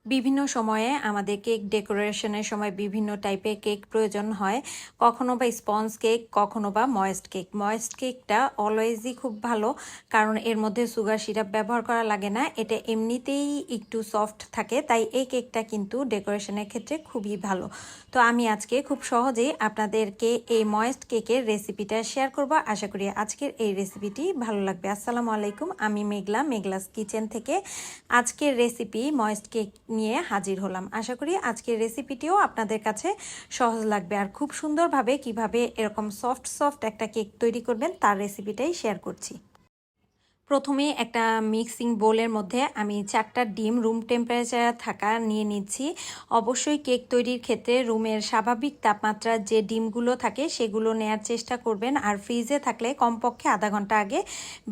বিভিন্ন সময়ে আমাদের কেক ডেকোরেশনের সময় বিভিন্ন টাইপের কেক প্রয়োজন হয়। কখনো বা স্পঞ্জ কেক, কখনো বা ময়েস্ট কেক। ময়েস্ট কেকটা অলওয়েজই খুব ভালো, কারণ এর মধ্যে সুগার সিরাপ ব্যবহার করা লাগে না। এটা এমনিতেই একটু সফট থাকে, তাই এই কেকটা কিন্তু ডেকোরেশনের ক্ষেত্রে খুবই ভালো। তো আমি আজকে খুব সহজেই আপনাদেরকে এই ময়েস্ট কেকের রেসিপিটা শেয়ার করব। আশা করি আজকের এই রেসিপিটি ভালো লাগবে। আসসালামু আলাইকুম, আমি মেঘলাস কিচেন থেকে আজকের রেসিপি ময়েস্ট কেক নিয়ে হাজির হলাম। আশা করি আজকের রেসিপিটিও আপনাদের কাছে সহজ লাগবে, আর খুব সুন্দরভাবে কিভাবে এরকম সফট একটা কেক তৈরি করবেন তার রেসিপিটাই শেয়ার করছি। প্রথমে একটা মিক্সিং বোলের মধ্যে আমি 4টা ডিম রুম টেম্পারেচারে থাকা নিয়ে নিচ্ছি। অবশ্যই কেক তৈরির ক্ষেত্রে রুমের স্বাভাবিক তাপমাত্রার যে ডিমগুলো থাকে সেগুলো নেয়ার চেষ্টা করবেন, আর ফ্রিজে থাকলে কমপক্ষে আধা ঘন্টা আগে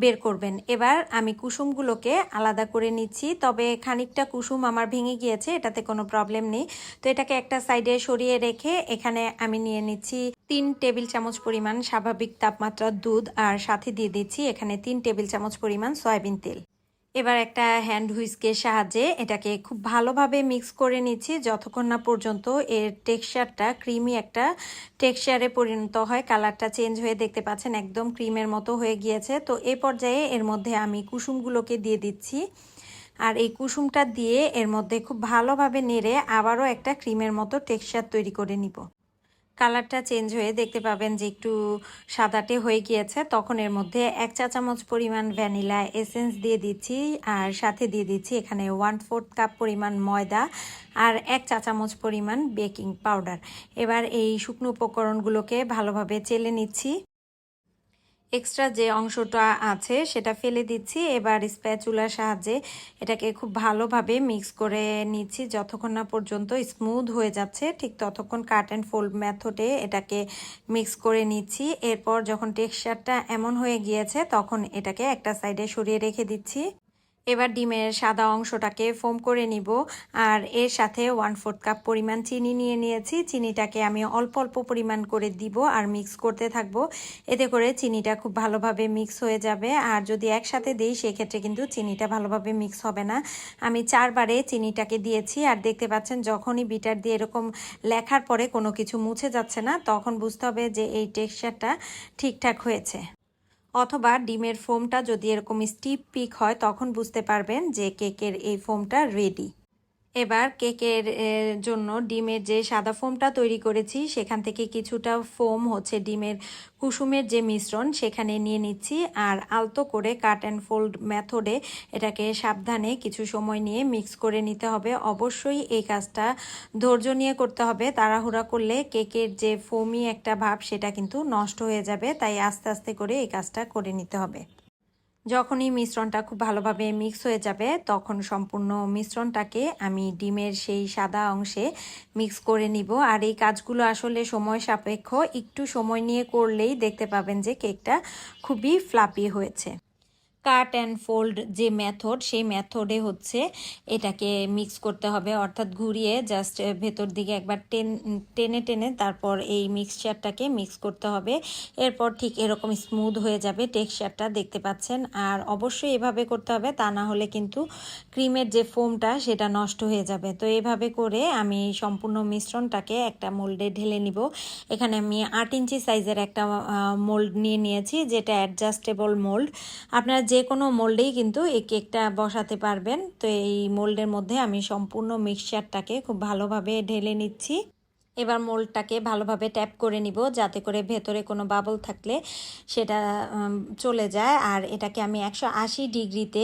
বের করবেন। এবার আমি কুসুমগুলোকে আলাদা করে নিচ্ছি, তবে খানিকটা কুসুম আমার ভেঙে গিয়েছে, এটাতে কোনো প্রবলেম নেই। তো এটাকে একটা সাইডে সরিয়ে রেখে এখানে আমি নিয়ে নিচ্ছি 3 টেবিল চামচ পরিমাণ স্বাভাবিক তাপমাত্রার দুধ, আর সাথে দিয়ে দিচ্ছি এখানে 3 টেবিল চামচ পরিমাণ সয়াবিন তেল। এবার একটা হ্যান্ড হুইস্কের সাহায্যে এটাকে খুব ভালোভাবে মিক্স করে নিচ্ছি যতক্ষণ না পর্যন্ত এর টেক্সচারটা ক্রিমি একটা টেক্সচারে পরিণত হয়। কালারটা চেঞ্জ হয়ে দেখতে পাচ্ছেন একদম ক্রিমের মতো হয়ে গিয়েছে। তো এই পর্যায়ে এর মধ্যে আমি কুসুমগুলোকে দিয়ে দিচ্ছি, আর এই কুসুমটা দিয়ে এর মধ্যে খুব ভালোভাবে নেড়ে আবারও একটা ক্রিমের মতো টেক্সচার তৈরি করে নিব। কালারটা চেঞ্জ হয়ে দেখতে পাবেন যে একটু সাদাটে হয়ে গিয়েছে, তখন এর মধ্যে 1 চা চামচ পরিমাণ ভ্যানিলা এসেন্স দিয়ে দিচ্ছি, আর সাথে দিয়ে দিচ্ছি এখানে 1/4 কাপ পরিমাণ ময়দা আর 1 চা চামচ পরিমাণ বেকিং পাউডার। এবার এই শুকনো উপকরণগুলোকে ভালোভাবে চেলে নিচ্ছি। এক্সট্রা যে অংশটা আছে সেটা ফেলে দিচ্ছি। এবার স্প্যাচুলার সাহায্যে এটাকে খুব ভালোভাবে মিক্স করে নিচ্ছি যতক্ষণ না পর্যন্ত স্মুথ হয়ে যাচ্ছে, ঠিক ততক্ষণ কাট অ্যান্ড ফোল্ড মেথডে এটাকে মিক্স করে নিচ্ছি। এরপর যখন টেক্সচারটা এমন হয়ে গিয়েছে তখন এটাকে একটা সাইডে সরিয়ে রেখে দিচ্ছি। এবার ডিমের সাদা অংশটাকে ফোম করে নিব, আর এর সাথে 1/4 কাপ পরিমাণ চিনি নিয়ে নিয়েছি। চিনিটাকে আমি অল্প অল্প পরিমাণ করে দিব আর মিক্স করতে থাকবো। এতে করে চিনিটা খুব ভালোভাবে মিক্স হয়ে যাবে, আর যদি একসাথে দিই সেক্ষেত্রে কিন্তু চিনিটা ভালোভাবে মিক্স হবে না। আমি 4 বারে চিনিটাকে দিয়েছি, আর দেখতে পাচ্ছেন যখনই বিটার দিয়ে এরকম লেখার পরে কোনো কিছু মুছে যাচ্ছে না তখন বুঝতে হবে যে এই টেক্সচারটা ঠিকঠাক হয়েছে। অথবা ডিমের ফোমটা যদি এরকম স্টিপ পিক হয় তখন বুঝতে পারবেন যে কেকের এই ফোমটা রেডি। এবার কেকের জন্য ডিমের যে সাদা ফোমটা তৈরি করেছি সেখান থেকে কিছুটা ফোম হচ্ছে ডিমের কুসুমের যে মিশ্রণ সেখানে নিয়ে নিচ্ছি, আর আলতো করে কাট অ্যান্ড ফোল্ড মেথডে এটাকে সাবধানে কিছু সময় নিয়ে মিক্স করে নিতে হবে। অবশ্যই এই কাজটা ধৈর্য নিয়ে করতে হবে, তাড়াহুড়া করলে কেকের যে ফোমি একটা ভাব সেটা কিন্তু নষ্ট হয়ে যাবে, তাই আস্তে আস্তে করে এই কাজটা করে নিতে হবে। যখনই মিশ্রণটা খুব ভালোভাবে মিক্স হয়ে যাবে তখন সম্পূর্ণ মিশ্রণটাকে আমি ডিমের সেই সাদা অংশে মিক্স করে নিব। আর এই কাজগুলো আসলে সময় সাপেক্ষ, একটু সময় নিয়ে করলেই দেখতে পাবেন যে কেকটা খুবই ফ্লাপি হয়েছে। কাট অ্যান্ড ফোল্ড যে মেথড সেই মেথডে হচ্ছে এটাকে মিক্স করতে হবে, অর্থাৎ ঘুরিয়ে জাস্ট ভেতর দিকে একবার টেনে টেনে তারপর এই মিক্সচারটাকে মিক্স করতে হবে। এরপর ঠিক এরকম স্মুথ হয়ে যাবে টেক্সচারটা, দেখতে পাচ্ছেন। আর অবশ্যই এভাবে করতে হবে, তা না হলে কিন্তু ক্রিমের যে ফোমটা সেটা নষ্ট হয়ে যাবে। তো এভাবে করে আমি সম্পূর্ণ মিশ্রণটাকে একটা মোল্ডে ঢেলে নিব। এখানে আমি 8 ইঞ্চি সাইজের একটা মোল্ড নিয়ে নিয়েছি, যেটা অ্যাডজাস্টেবল মোল্ড। আপনারা যে কোনো মোল্ডেই কিন্তু এই কেকটা বসাতে পারবেন। তো এই মোল্ডের মধ্যে আমি সম্পূর্ণ মিক্সচারটাকে খুব ভালোভাবে ঢেলে নিচ্ছি। এবার মোল্ডটাকে ভালোভাবে ট্যাপ করে নিব যাতে করে ভেতরে কোনো বাবল থাকলে সেটা চলে যায়। আর এটাকে আমি 180 ডিগ্রিতে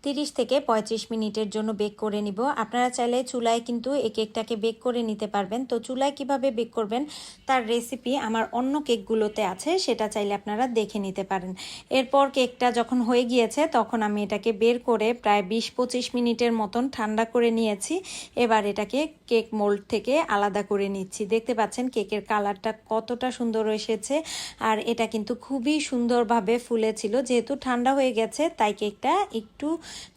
30 থেকে 35 মিনিটের জন্য বেক করে নিব। আপনারা চাইলে চুলায় কিন্তু এই কেকটাকে বেক করে নিতে পারবেন। তো চুলায় কিভাবে বেক করবেন তার রেসিপি আমার অন্য কেকগুলোতে আছে, সেটা চাইলে আপনারা দেখে নিতে পারেন। এরপর কেকটা যখন হয়ে গিয়েছে তখন আমি এটাকে বের করে প্রায় 20-25 মিনিটের মতন ঠান্ডা করে নিয়েছি। এবার এটাকে কেক মোল্ড থেকে আলাদা করে নিচ্ছি। দেখতে পাচ্ছেন কেকের কালারটা কতটা সুন্দর এসেছে, আর এটা কিন্তু খুবই সুন্দরভাবে ফুলেছিল। যেহেতু ঠান্ডা হয়ে গেছে তাই কেকটা একটু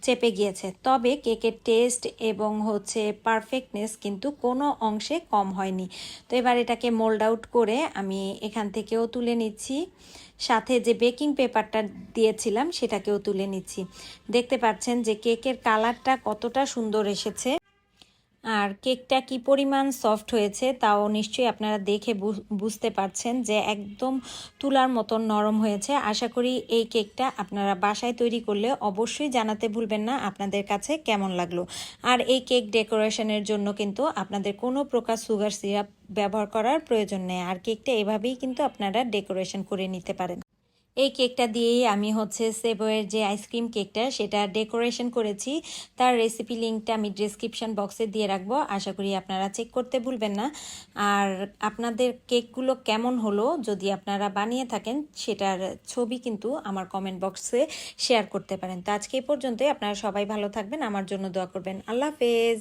চেপে গিয়েছে, তবে কেকের টেস্ট এবং হচ্ছে পারফেক্টনেস কিন্তু কোনো অংশে কম হয়নি। তো এবার এটাকে মোল্ড আউট করে আমি এখান থেকেও তুলে নিচ্ছি, সাথে যে বেকিং পেপারটা দিয়েছিলাম সেটাকেও তুলে নিচ্ছি। দেখতে পাচ্ছেন যে কেকের কালারটা কতটা সুন্দর এসেছে। আর কেকটা কি পরিমাণ সফট হয়েছে তাও নিশ্চয়ই আপনারা দেখে বুঝতে পারছেন যে একদম তুলার মতন নরম হয়েছে। আশা করি এই কেকটা আপনারা বাসায় তৈরি করলে অবশ্যই জানাতে ভুলবেন না আপনাদের কাছে কেমন লাগলো। আর এই কেক ডেকোরেশনের জন্য কিন্তু আপনাদের কোনো প্রকার সুগার সিরাপ ব্যবহার করার প্রয়োজন নেই। আর কেকটা এভাবেই কিন্তু আপনারা ডেকোরেশন করে নিতে পারেন। এই কেকটা দিয়েই আমি সেভোয়ের যে আইসক্রিম কেকটা সেটা ডেকোরেশন করেছি। তার রেসিপি লিঙ্কটা আমি ডেসক্রিপশন বক্সে দিয়ে রাখবো, আশা করি আপনারা চেক করতে ভুলবেন না। আর আপনাদের কেকগুলো কেমন হলো যদি আপনারা বানিয়ে থাকেন সেটার ছবি কিন্তু আমার কমেন্ট বক্সে শেয়ার করতে পারেন। তো আজকে এই পর্যন্তই, আপনারা সবাই ভালো থাকবেন, আমার জন্য দোয়া করবেন। আল্লাহ হাফেজ।